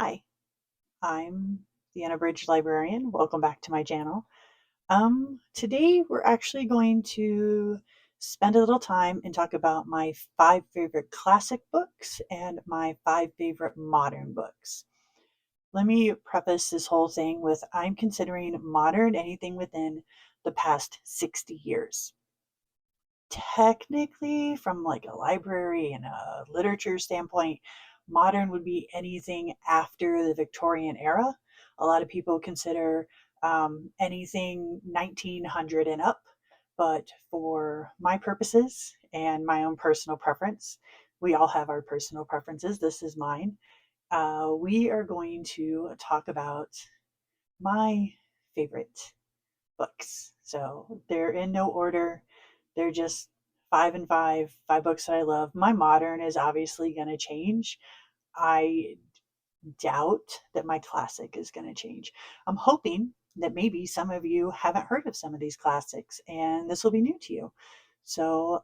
Hi, I'm the Unabridged Librarian. Welcome back to my channel. Today we're actually going to spend a little time and talk about my 5 favorite classic books and my 5 favorite modern books. Let me preface this whole thing with I'm considering modern anything within the past 60 years. Technically, from like a library and a literature standpoint, modern would be anything after the Victorian era. A lot of people consider anything 1900 and up, but for my purposes and my own personal preference, we all have our personal preferences. This is mine. We are going to talk about my favorite books. So they're in no order. They're just five and five books that I love. My modern is obviously going to change. I doubt that my classic is going to change. I'm hoping that maybe some of you haven't heard of some of these classics and this will be new to you. So,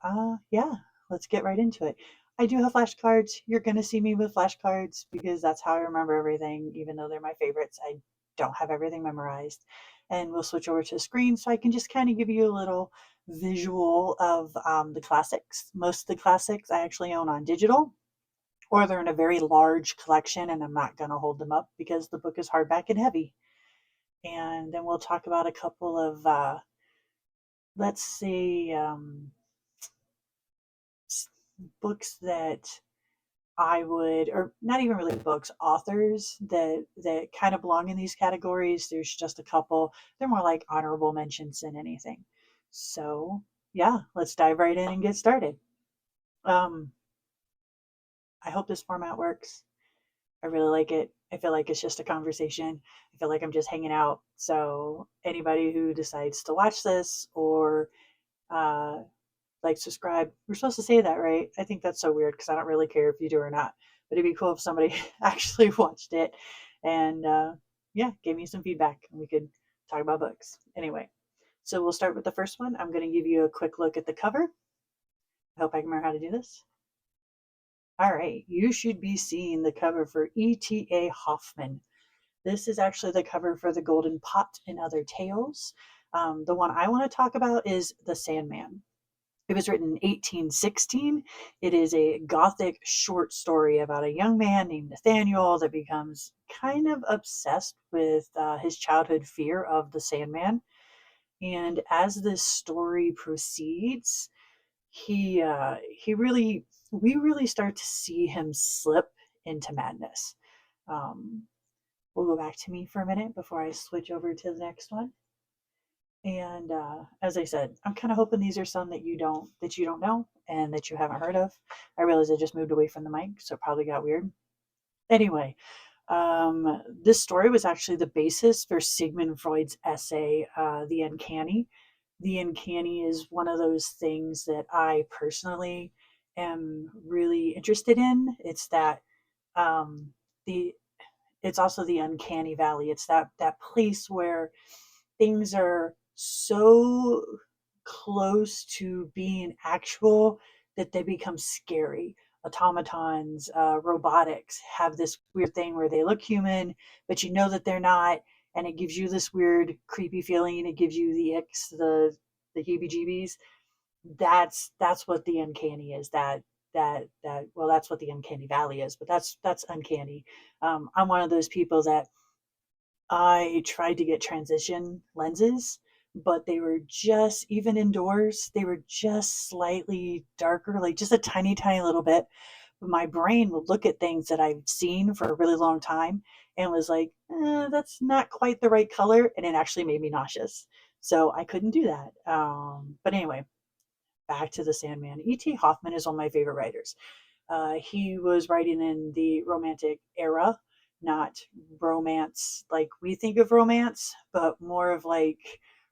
yeah, let's get right into it. I do have flashcards. You're going to see me with flashcards because that's how I remember everything, even though they're my favorites. I don't have everything memorized. And we'll switch over to the screen so I can just kind of give you a little visual of the classics. Most of the classics I actually own on digital, or they're in a very large collection and I'm not going to hold them up because the book is hardback and heavy. And then we'll talk about a couple of, let's see, books that I would, or not even really books, authors that kind of belong in these categories. There's just a couple. They're more like honorable mentions than anything. So yeah, let's dive right in and get started. Um, I hope this format works. I really like it. I feel like it's just a conversation. I feel like I'm just hanging out. So anybody who decides to watch this or uh, like, subscribe, we're supposed to say that, right? I think that's so weird because I don't really care if you do or not. But it'd be cool if somebody actually watched it and yeah, gave me some feedback and we could talk about books. Anyway, so we'll start with the first one. I'm going to give you a quick look at the cover. I hope I can remember how to do this. All right, you should be seeing the cover for E.T.A. Hoffman. This is actually the cover for The Golden Pot and Other Tales. The one I want to talk about is The Sandman. It was written in 1816. It is a gothic short story about a young man named Nathaniel that becomes kind of obsessed with his childhood fear of the Sandman. And as this story proceeds, he really we really start to see him slip into madness. Um, we'll go back to me for a minute before I switch over to the next one. And as I said, I'm kind of hoping these are some that you don't know and that you haven't heard of. I realized I just moved away from the mic, so it probably got weird. Anyway, this story was actually the basis for Sigmund Freud's essay, "The Uncanny." The uncanny is one of those things that I personally am really interested in. It's that um, the it's also the uncanny valley. It's that place where things are so close to being actual that they become scary. Automatons, robotics have this weird thing where they look human, but you know that they're not, and it gives you this weird, creepy feeling. It gives you the icks, the heebie-jeebies. That's what the uncanny is. That well, that's what the uncanny valley is, but that's uncanny. I'm one of those people that I tried to get transition lenses, but they were just, even indoors, they were just slightly darker, like just a tiny, tiny little bit. But my brain would look at things that I've seen for a really long time and was like, that's not quite the right color. And it actually made me nauseous. So I couldn't do that. But anyway, back to the Sandman. E.T. Hoffman is one of my favorite writers. He was writing in the Romantic era, not romance like we think of romance, but more of like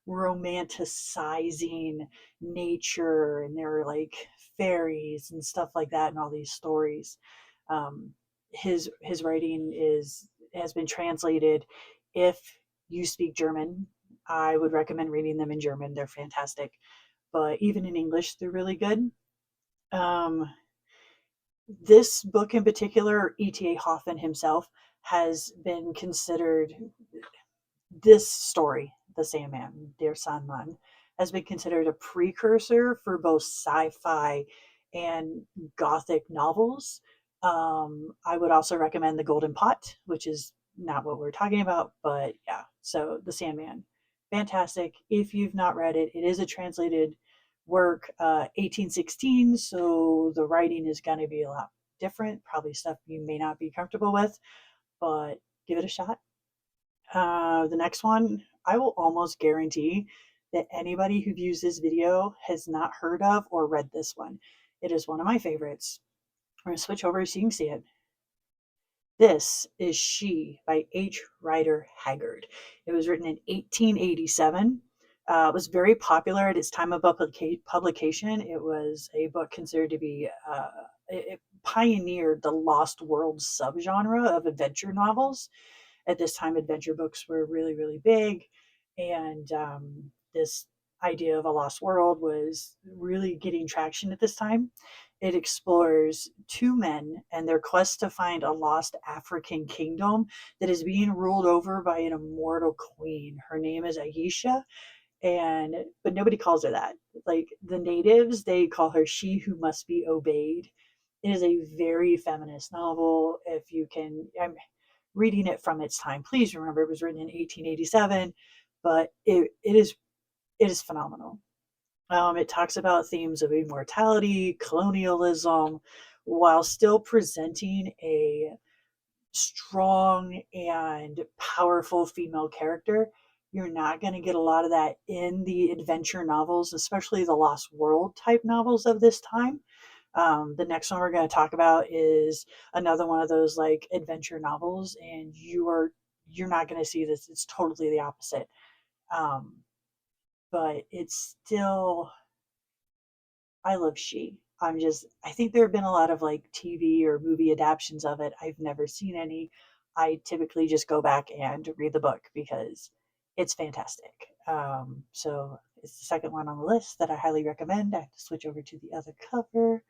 romanticizing nature, and there were like fairies and stuff like that in all these stories. His writing is has been translated. If you speak German, I would recommend reading them in German. They're fantastic, but even in English, they're really good. Um, This book in particular, E.T.A. Hoffman himself has been considered, this story, The Sandman, Dear Sandman, has been considered a precursor for both sci-fi and gothic novels. I would also recommend The Golden Pot, which is not what we're talking about, but yeah. So The Sandman, fantastic. If you've not read it, it is a translated work, 1816, so the writing is going to be a lot different, probably stuff you may not be comfortable with, but give it a shot. The next one, I will almost guarantee that anybody who views this video has not heard of or read this one. It is one of my favorites. I'm going to switch over so you can see it. This is She by H. Rider Haggard. It was written in 1887. It was very popular at its time of publication. It was a book considered to be, it pioneered the Lost World subgenre of adventure novels. At this time, adventure books were really, really big. And this idea of a lost world was really getting traction at this time. It explores two men and their quest to find a lost African kingdom that is being ruled over by an immortal queen. Her name is Aisha, and but nobody calls her that. Like the natives, they call her She Who Must Be Obeyed. It is a very feminist novel. If you can, I'm reading it from its time. Please remember it was written in 1887, but it is phenomenal. It talks about themes of immortality, colonialism, while still presenting a strong and powerful female character. You're not going to get a lot of that in the adventure novels, especially the Lost World type novels of this time. The next one we're going to talk about is another one of those like adventure novels, and you're not going to see this. It's totally the opposite. Um, but it's still, I love She. I think there have been a lot of like TV or movie adaptations of it. I've never seen any. I typically just go back and read the book because it's fantastic. So it's the second one on the list that I highly recommend. I have to switch over to the other cover.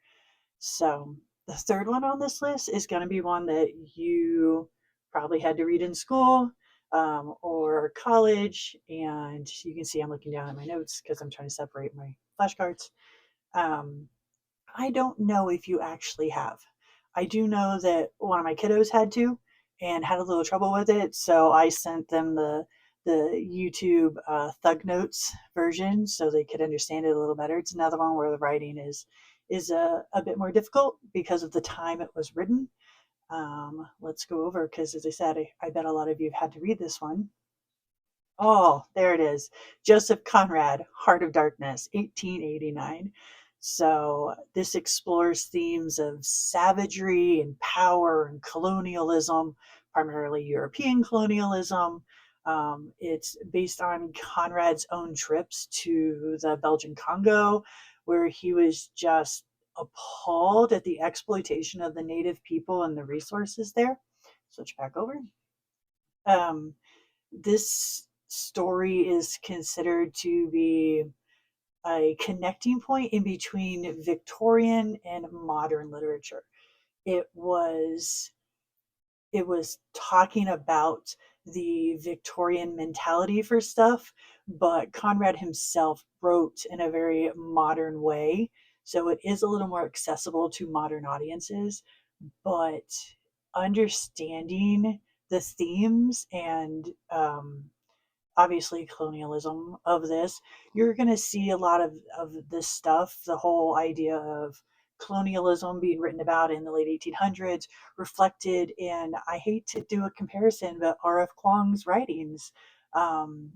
So the third one on this list is going to be one that you probably had to read in school, or college. And you can see I'm looking down at my notes because I'm trying to separate my flashcards. Um, I don't know if you actually have. I do know that one of my kiddos had to and had a little trouble with it, so I sent them the YouTube Thug Notes version so they could understand it a little better. It's another one where the writing is a bit more difficult because of the time it was written. Let's go over because, as I said, I bet a lot of you have had to read this one. Oh, there it is. Joseph Conrad, Heart of Darkness, 1889. So this explores themes of savagery and power and colonialism, primarily European colonialism. It's based on Conrad's own trips to the Belgian Congo, where he was just appalled at the exploitation of the native people and the resources there. Switch back over. Um, this story is considered to be a connecting point in between Victorian and modern literature. It was it was talking about the Victorian mentality for stuff, but Conrad himself wrote in a very modern way. So it is a little more accessible to modern audiences, but understanding the themes and obviously colonialism of this, you're going to see a lot of this stuff, the whole idea of colonialism being written about in the late 1800s, reflected in, I hate to do a comparison, but R.F. Kuang's writings. Um,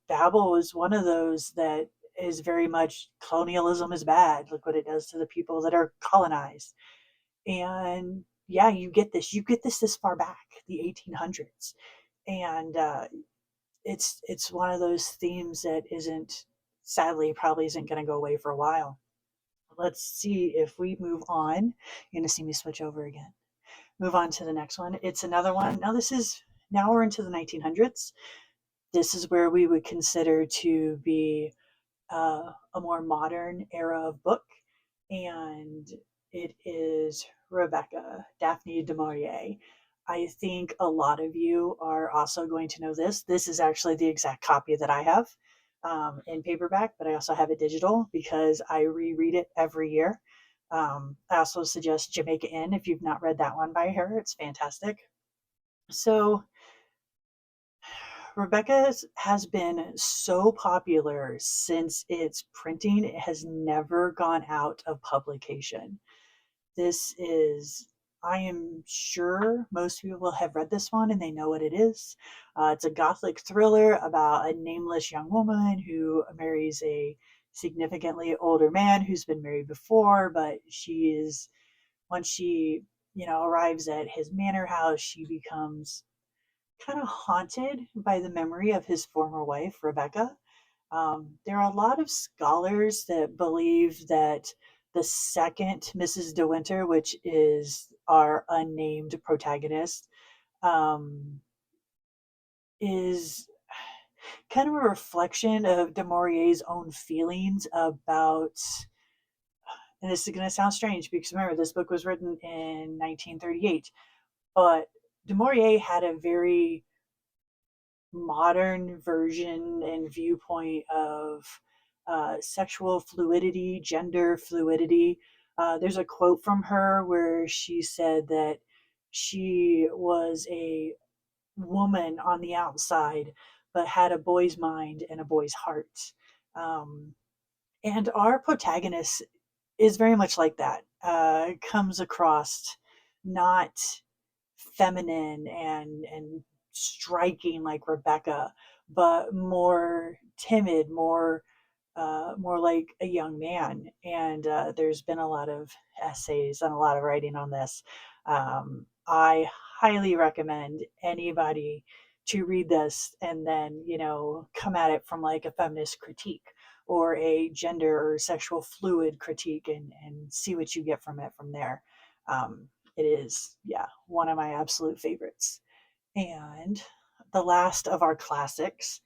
Babel is one of those that is very much colonialism is bad. Look what it does to the people that are colonized. And yeah, you get this far back, the 1800s. And it's one of those themes that isn't, sadly, probably isn't going to go away for a while. Let's see if we move on. You're going to see me switch over again. Move on to the next one. It's another one. Now we're into the 1900s. This is where we would consider to be a more modern era of book. And It is Rebecca, Daphne du Maurier. I think a lot of you are also going to know this. This is actually the exact copy that I have in paperback, but I also have it digital because I reread it every year. I also suggest Jamaica Inn if you've not read that one by her. It's fantastic. So, Rebecca has been so popular since its printing, it has never gone out of publication. This is, I am sure most people have read this one and they know what it is. It's a gothic thriller about a nameless young woman who marries a significantly older man who's been married before, but she is, once she, arrives at his manor house, she becomes kind of haunted by the memory of his former wife, Rebecca. There are a lot of scholars that believe that the second Mrs. De Winter, which is our unnamed protagonist, um, is kind of a reflection of Du Maurier's own feelings about, and this is going to sound strange because remember, this book was written in 1938, but Du Maurier had a very modern version and viewpoint of sexual fluidity, gender fluidity. There's a quote from her where she said that she was a woman on the outside, but had a boy's mind and a boy's heart. Um, and our protagonist is very much like that. Comes across not feminine and striking like Rebecca, but more timid, more like a young man. And there's been a lot of essays and a lot of writing on this. I highly recommend anybody to read this and then come at it from like a feminist critique or a gender or sexual fluid critique and see what you get from it from there. It is, yeah, one of my absolute favorites. And the last of our classics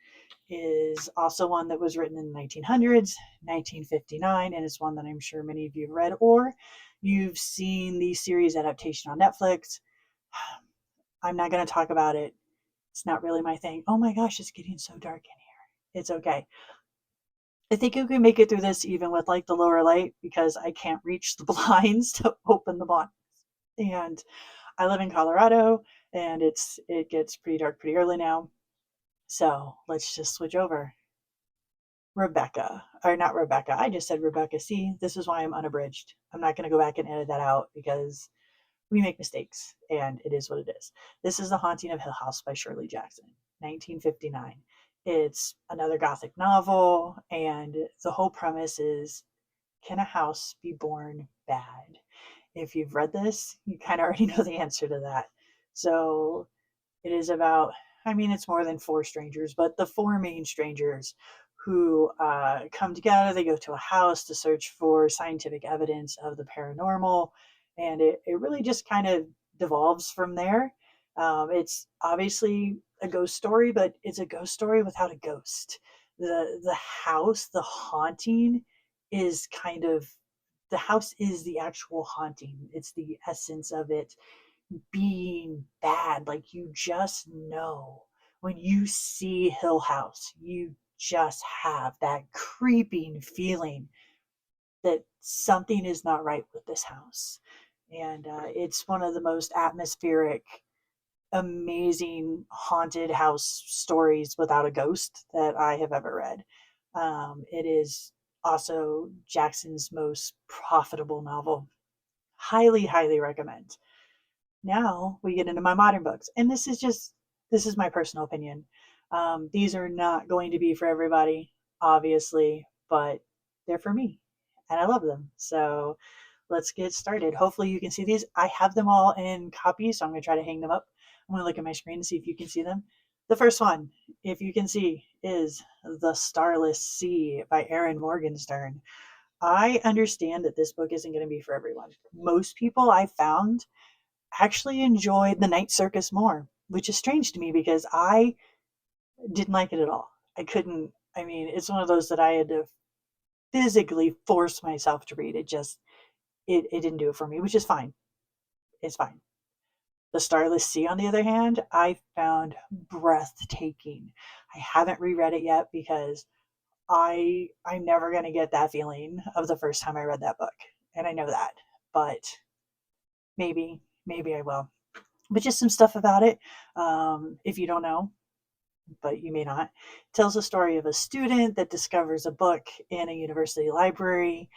is also one that was written in the 1900s, 1959, and it's one that I'm sure many of you have read or you've seen the series adaptation on Netflix. I'm not going to talk about it. It's not really my thing. Oh my gosh, it's getting so dark in here. It's okay. I think you can make it through this even with like the lower light because I can't reach the blinds to open the blinds. And I live in Colorado and it gets pretty dark pretty early now. So let's just switch over. Rebecca, or not Rebecca. I just said Rebecca. See, this is why I'm unabridged. I'm not going to go back and edit that out because we make mistakes and it is what it is. This is The Haunting of Hill House by Shirley Jackson, 1959. It's another Gothic novel, and the whole premise is, can a house be born bad? If you've read this, you kind of already know the answer to that. So it is about, I mean, it's more than four strangers, but the four main strangers who come together. They go to a house to search for scientific evidence of the paranormal. And it really just kind of devolves from there. It's obviously a ghost story, but it's a ghost story without a ghost. The house, the haunting is kind of, the house is the actual haunting. It's the essence of it being bad. Like you just know when you see Hill House, you just have that creeping feeling that something is not right with this house. And it's one of the most atmospheric, amazing haunted house stories without a ghost that I have ever read. It is also Jackson's most profitable novel. Highly, highly recommend. Now we get into my modern books, and this is my personal opinion. These are not going to be for everybody, obviously, but they're for me and I love them. So let's get started. Hopefully you can see these. I have them all in copies, so I'm going to try to hang them up. I'm going to look at my screen to see if you can see them. The first one, if you can see, is The Starless Sea by Erin Morgenstern. I understand that this book isn't going to be for everyone. Most people I found actually enjoyed The Night Circus more, which is strange to me because I didn't like it at all. I couldn't, I mean, it's one of those that I had to physically force myself to read. It just, it didn't do it for me, which is fine. It's fine. The Starless Sea, on the other hand, I found breathtaking. I haven't reread it yet because I'm never gonna get that feeling of the first time I read that book, and I know that, but maybe I will. But just some stuff about it. If you don't know, but you may not, tells the story of a student that discovers a book in a university library,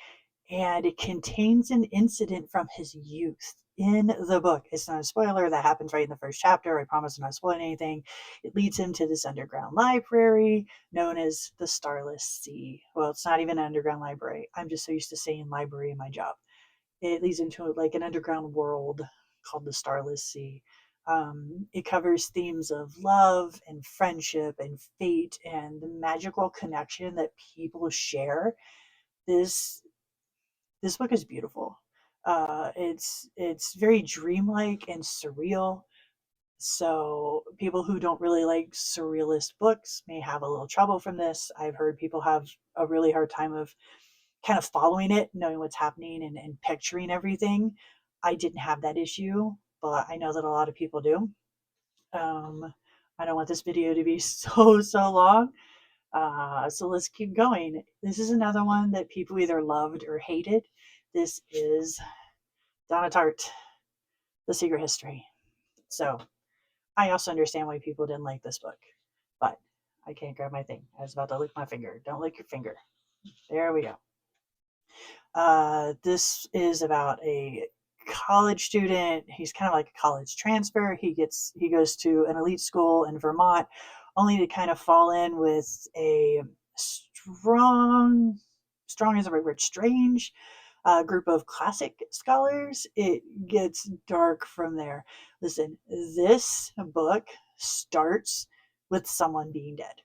and it contains an incident from his youth in the book. It's not a spoiler. That happens right in the first chapter. I promise I'm not spoiling anything. It leads him to this underground library known as the Starless Sea. Well, it's not even an underground library. I'm just so used to saying library in my job. It leads into like an underground world called the Starless Sea. It covers themes of love and friendship and fate and the magical connection that people share. This this book is beautiful. It's very dreamlike and surreal. So people who don't really like surrealist books may have a little trouble from this. I've heard people have a really hard time of kind of following it, knowing what's happening and picturing everything. I didn't have that issue, but I know that a lot of people do. Um, I don't want this video to be so long. So let's keep going. This is another one that people either loved or hated. This is Donna Tartt, The Secret History. So I also understand why people didn't like this book, but I can't grab my thing. I was about to lick my finger. Don't lick your finger. There we go. This is about a college student. He's kind of like a college transfer. He goes to an elite school in Vermont, only to kind of fall in with a strong, strong is the right word, strange group of classic scholars. It gets dark from there. Listen, this book starts with someone being dead.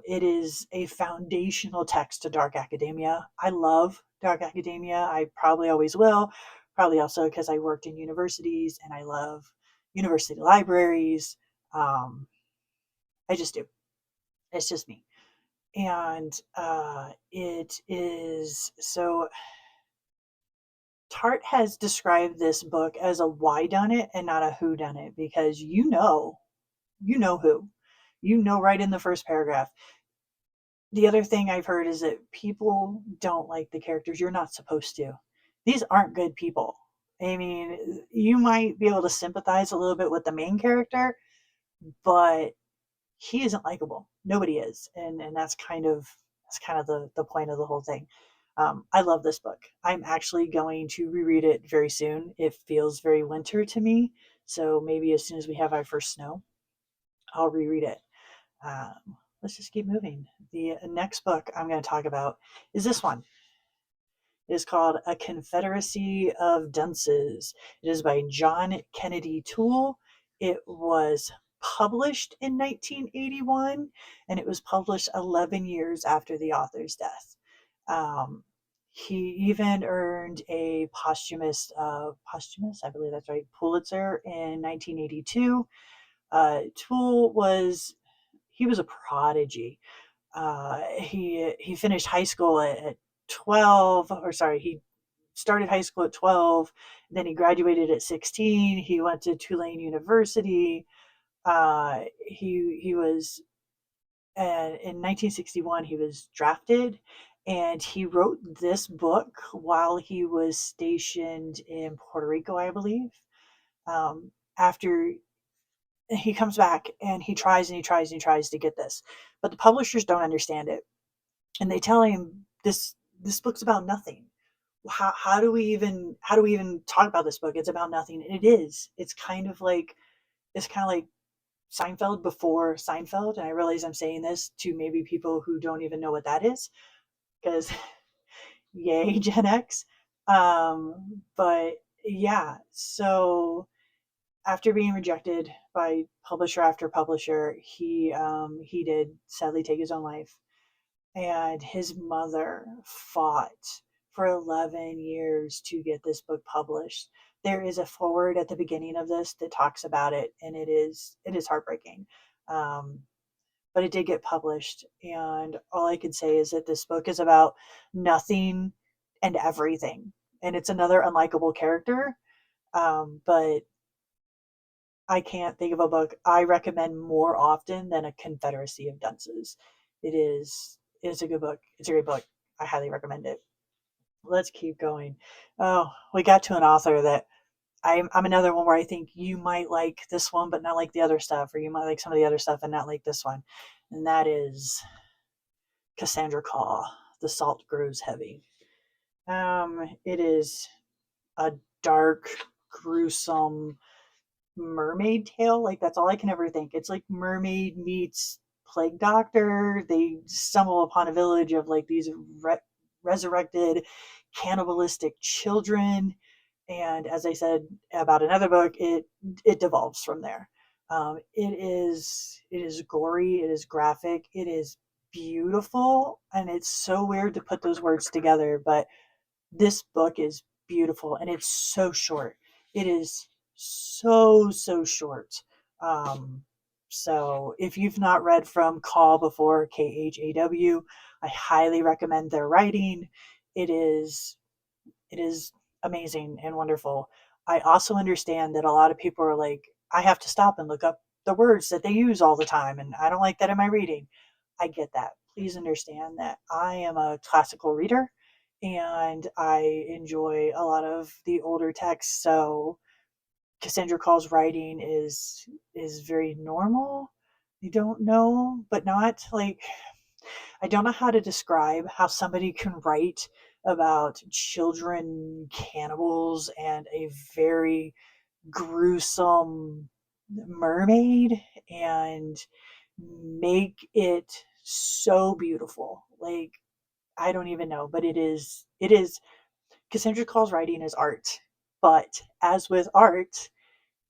It is a foundational text to dark academia. I love dark academia. I probably always will. Probably also because I worked in universities and I love university libraries. Um, I just do. It's just me. And it is so. Tart has described this book as a why done it and not a who done it because you know who. You know right in the first paragraph. The other thing I've heard is that people don't like the characters. You're not supposed to. These aren't good people. I mean, you might be able to sympathize a little bit with the main character, but he isn't likable. Nobody is, and that's kind of the point of the whole thing. I love this book. I'm actually going to reread it very soon. It feels very winter to me, so maybe as soon as we have our first snow, I'll reread it. Let's just keep moving. The next book I'm going to talk about is this one. It is called A Confederacy of Dunces. It is by John Kennedy Toole. It was published in 1981 and it was published 11 years after the author's death. Um, he even earned a posthumous, I believe that's right, Pulitzer in 1982. Toole he was a prodigy. He finished high school at 12, or sorry, he started high school at 12, then he graduated at 16. He went to Tulane University. He was in 1961 he was drafted, and he wrote this book while he was stationed in Puerto Rico, I believe. After he comes back and he tries and he tries and he tries to get this, but the publishers don't understand it, and they tell him this book's about nothing. How do we even talk about this book? It's about nothing, and it is. It's kind of like Seinfeld before Seinfeld, and I realize I'm saying this to maybe people who don't even know what that is, because yay Gen X. But yeah, so after being rejected by publisher after publisher, he did sadly take his own life, and his mother fought for 11 years to get this book published. There is a foreword at the beginning of this that talks about it, and it is heartbreaking. Um, but it did get published, and all I can say is that this book is about nothing and everything. and it's another unlikable character. But I can't think of a book I recommend more often than A Confederacy of Dunces. It's a good book. It's a great book. I highly recommend it. Let's keep going. Oh, we got to an author that I'm another one where I think you might like this one, but not like the other stuff, or you might like some of the other stuff and not like this one. And that is Cassandra Claw, The Salt Grows Heavy. It is a dark, gruesome mermaid tale. Like, that's all I can ever think. It's like mermaid meets plague doctor. They stumble upon a village of like these resurrected cannibalistic children, and as I said about another book, it devolves from there. It is gory, it is graphic, it is beautiful, and it's so weird to put those words together, but this book is beautiful and it's so short. It is so short. Um, so if you've not read from Call before, KHAW, I highly recommend their writing. It is it is amazing and wonderful. I also understand that a lot of people are like, I have to stop and look up the words that they use all the time, and I don't like that in my reading. I get that. Please understand that I am a classical reader and I enjoy a lot of the older texts. So Cassandra Call's writing is very normal. I don't know, but not like, I don't know how to describe how somebody can write about children cannibals and a very gruesome mermaid and make it so beautiful. Like, I don't even know, but it is Cassandra Call's writing is art. But as with art,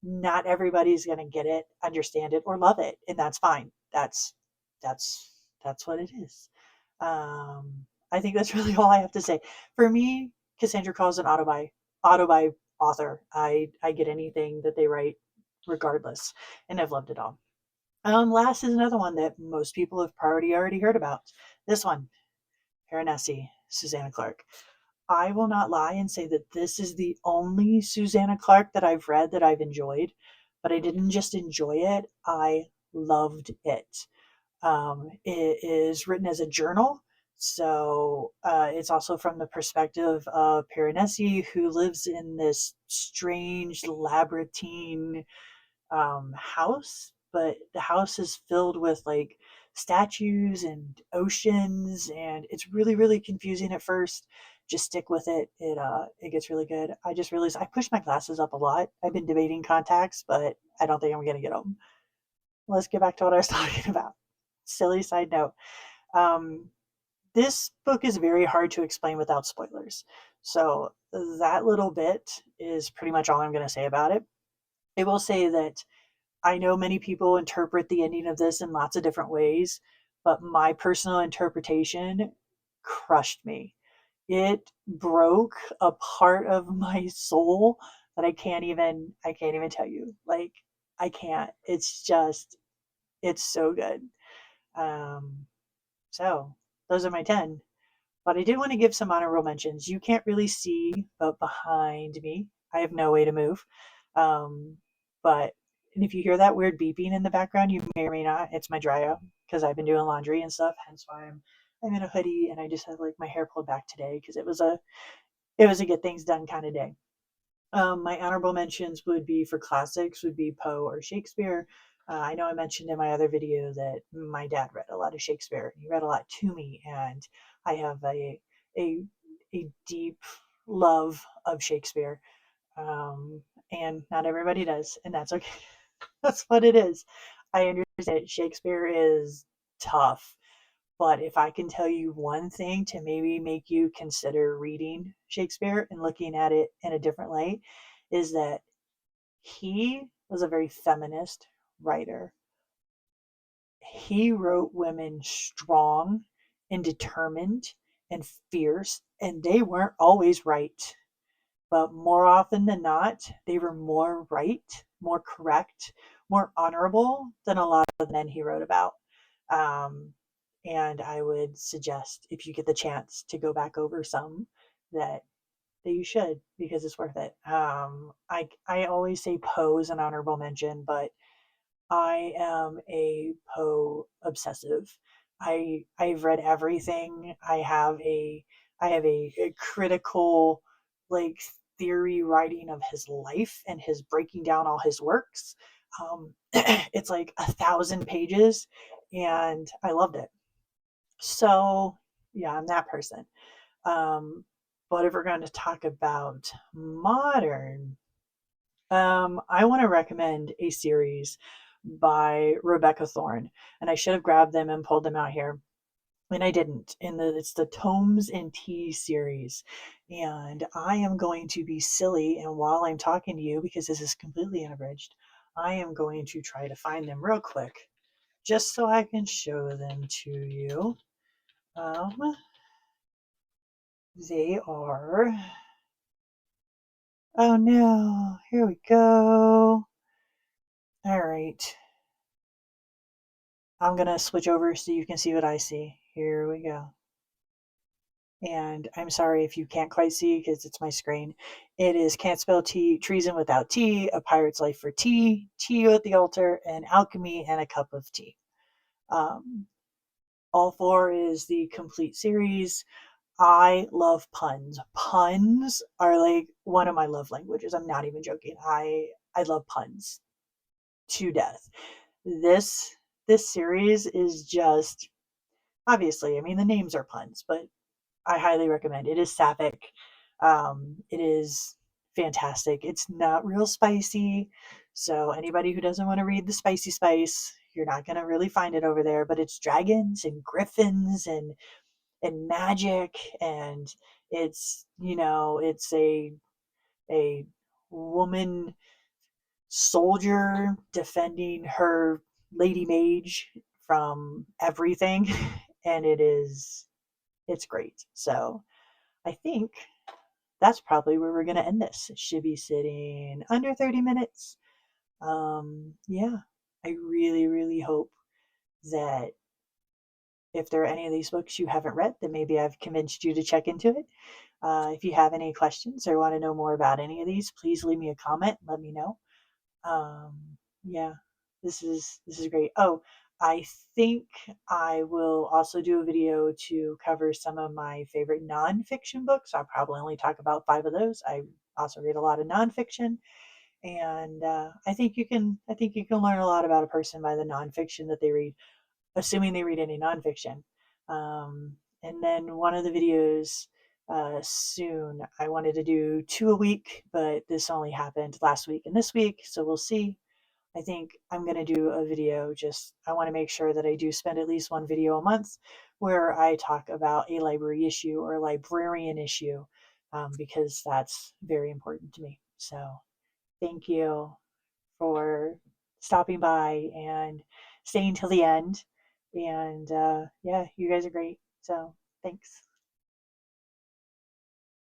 not everybody's going to get it, understand it, or love it, and that's fine. That's that's what it is. I think that's really all I have to say. For me, Cassandra Call's an autobi author. I get anything that they write, regardless, and I've loved it all. Last is another one that most people have probably already heard about. This one, Piranesi, Susanna Clark. I will not lie and say that this is the only Susanna Clark that I've read that I've enjoyed, but I didn't just enjoy it, I loved it. It is written as a journal, so it's also from the perspective of Piranesi, who lives in this strange labyrinthine house, but the house is filled with like statues and oceans, and it's really confusing at first. Just stick with it. It gets really good. I just realized I push my glasses up a lot. I've been debating contacts, but I don't think I'm gonna get them. Let's get back to what I was talking about. Silly side note. Um, this book is very hard to explain without spoilers. So that little bit is pretty much all I'm going to say about it. I will say that I know many people interpret the ending of this in lots of different ways, but my personal interpretation crushed me. It broke a part of my soul that I can't even tell you. Like, I can't. It's so good. Um so those are my 10. But I did want to give some honorable mentions. You can't really see, but behind me, I have no way to move. Um, but and if you hear that weird beeping in the background, you may or may not. It's my dryer because I've been doing laundry and stuff. Hence why I'm in a hoodie and I just had like my hair pulled back today because it was a get things done kind of day. My honorable mentions would be for classics would be Poe or Shakespeare. I know I mentioned in my other video that my dad read a lot of Shakespeare. He read a lot to me, and I have a a deep love of Shakespeare. And not everybody does, and that's okay. That's what it is. I understand Shakespeare is tough, but if I can tell you one thing to maybe make you consider reading Shakespeare and looking at it in a different light, is that he was a very feminist writer. He wrote women strong and determined and fierce, and they weren't always right. But more often than not, they were more right, more correct, more honorable than a lot of the men he wrote about. Um, and I would suggest, if you get the chance, to go back over some that that you should because it's worth it. I always say Poe is an honorable mention, but I am a Poe obsessive. I've read everything. I have a critical like theory writing of his life and his breaking down all his works. It's like 1,000 pages, and I loved it. So yeah, I'm that person. Um, but if we're going to talk about modern, I want to recommend a series by Rebecca Thorne, and I should have grabbed them and pulled them out here, and I didn't. It's the Tomes and Tea series, and I am going to be silly, and while I'm talking to you, because this is completely unabridged, I am going to try to find them real quick, just so I can show them to you. They are. Oh no! Here we go. All right. I'm going to switch over so you can see what I see. Here we go. And I'm sorry if you can't quite see because it's my screen. It is Can't Spell Tea, Treason Without Tea, A Pirate's Life for Tea, Tea at the Altar, and Alchemy and a Cup of Tea. Um, all four is the complete series. I love puns. Puns are like one of my love languages. I'm not even joking. I love puns to death. This this series is just obviously, I mean, the names are puns, but I highly recommend. It is sapphic. It is fantastic. It's not real spicy, so anybody who doesn't want to read the spicy spice, you're not gonna really find it over there. But it's dragons and griffins and magic, and it's a woman soldier defending her lady mage from everything, and it's great. So I think that's probably where we're going to end this. It should be sitting under 30 minutes. Yeah, I really, really hope that if there are any of these books you haven't read, that maybe I've convinced you to check into it. If you have any questions or want to know more about any of these, please leave me a comment. Let me know. Um, yeah, this is great. Oh, I think I will also do a video to cover some of my favorite nonfiction books. I'll probably only talk about 5 of those. I also read a lot of nonfiction, and I think you can learn a lot about a person by the nonfiction that they read, assuming they read any nonfiction. And then one of the videos soon, I wanted to do 2 a week, but this only happened last week and this week, so we'll see. I think I'm going to do a video. Just I want to make sure that I do spend at least one video a month where I talk about a library issue or a librarian issue, because that's very important to me. So thank you for stopping by and staying till the end. And yeah, you guys are great. So thanks.